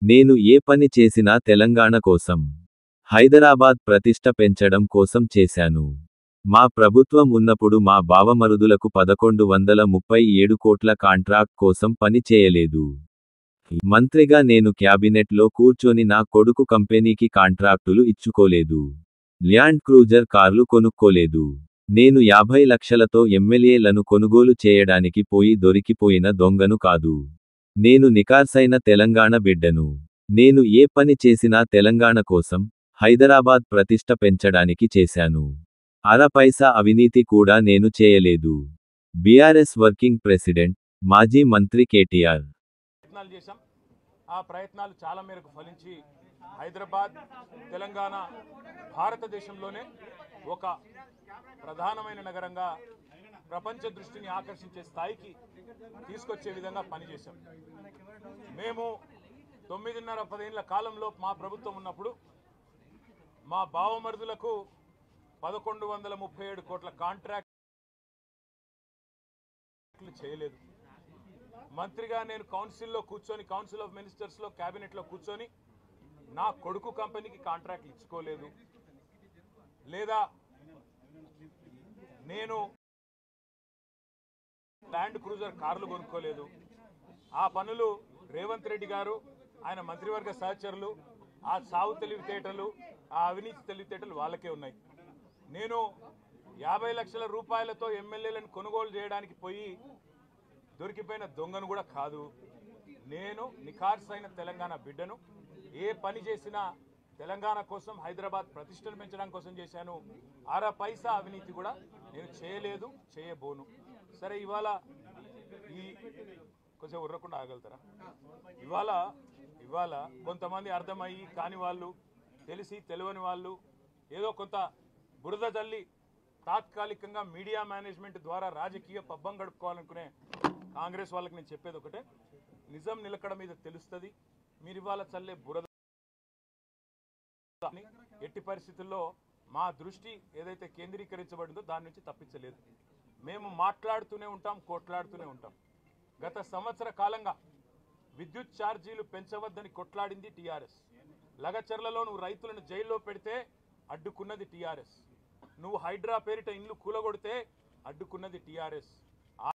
నేను ఏ పని చేసినా తెలంగాణ కోసం. హైదరాబాద్ ప్రతిష్ట పెంచడం కోసం చేశాను. మా ప్రభుత్వం ఉన్నప్పుడు మా బావమరుదులకు 1137 కోట్ల కాంట్రాక్ట్ కోసం పని చేయలేదు. మంత్రిగా నేను క్యాబినెట్లో కూర్చొని నా కొడుకు కంపెనీకి కాంట్రాక్టులు ఇచ్చుకోలేదు. ల్యాండ్ క్రూజర్ కార్లు కొనుక్కోలేదు. నేను 50 లక్షలతో ఎమ్మెల్యేలను కొనుగోలు చేయడానికి పోయి దొరికిపోయిన దొంగను కాదు. నేను నికార్సైన తెలంగాణ బిడ్డను. నేను ఏ పని చేసినా తెలంగాణ కోసం, హైదరాబాద్ ప్రతిష్ట పెంచడానికి చేశాను. అర పైసా అవినీతి కూడా నేను చేయలేదు. బీఆర్ఎస్ వర్కింగ్ ప్రెసిడెంట్, మాజీ మంత్రి కేటీఆర్. ప్రయత్నాలు చేశాం. ఆ ప్రయత్నాలు చాలా మేరకు ఫలించి హైదరాబాద్ తెలంగాణ భారతదేశంలోనే ఒక ప్రధానమైన నగరంగా ప్రపంచ దృష్టిని ఆకర్షించే స్థాయికి తీసుకొచ్చే విధంగా పనిచేశాం. మేము 9.5-10 ఏళ్ల కాలంలో మా ప్రభుత్వం ఉన్నప్పుడు మా బావమరుదులకు 1137 కోట్ల కాంట్రాక్ట్లు చేయలేదు. మంత్రిగా నేను కౌన్సిల్లో కూర్చొని, కౌన్సిల్ ఆఫ్ మినిస్టర్స్లో, క్యాబినెట్లో కూర్చొని నా కొడుకు కంపెనీకి కాంట్రాక్ట్లు ఇచ్చుకోలేదు. లేదా నేను ల్యాండ్ క్రూజర్ కార్లు కొనుక్కోలేదు. ఆ పనులు రేవంత్ రెడ్డి గారు, ఆయన మంత్రివర్గ సహచరులు, ఆ సాగు తెలివితేటలు, ఆ అవినీతి తెలివితేటలు వాళ్ళకే ఉన్నాయి. నేను 50 లక్షల రూపాయలతో ఎమ్మెల్యేలను కొనుగోలు చేయడానికి పోయి దొరికిపోయిన దొంగను కూడా కాదు. నేను నిఖార్సైన తెలంగాణ బిడ్డను. ఏ పని చేసినా తెలంగాణ కోసం, హైదరాబాద్ ప్రతిష్టను పెంచడం కోసం చేశాను. అర పైసా అవినీతి కూడా నేను చేయలేదు, చేయబోను. సరే, ఇవాళ ఈ కొంచెం ఉర్రకుండా ఆగలుగుతారా? ఇవాళ కొంతమంది అర్థమయ్యి కాని వాళ్ళు, తెలిసి తెలియని వాళ్ళు ఏదో కొంత బురద జల్లి తాత్కాలికంగా మీడియా మేనేజ్మెంట్ ద్వారా రాజకీయ పబ్బం గడుపుకోవాలనుకునే కాంగ్రెస్ వాళ్ళకి నేను చెప్పేది ఒకటే, నిజం నిలకడ మీద తెలుస్తుంది. మీరు ఇవాళ చల్లే బురద ఎట్టి పరిస్థితుల్లో మా దృష్టి ఏదైతే కేంద్రీకరించబడిందో దాని నుంచి తప్పించలేదు. మేము మాట్లాడుతూనే ఉంటాం, కొట్లాడుతూనే ఉంటాం. గత సంవత్సర కాలంగా విద్యుత్ ఛార్జీలు పెంచవద్దని కొట్లాడింది టీఆర్ఎస్. లగచర్లలో నువ్వు రైతులను జైల్లో పెడితే అడ్డుకున్నది టీఆర్ఎస్. నువ్వు హైడ్రా పేరిట ఇండ్లు కూలగొడితే అడ్డుకున్నది టీఆర్ఎస్.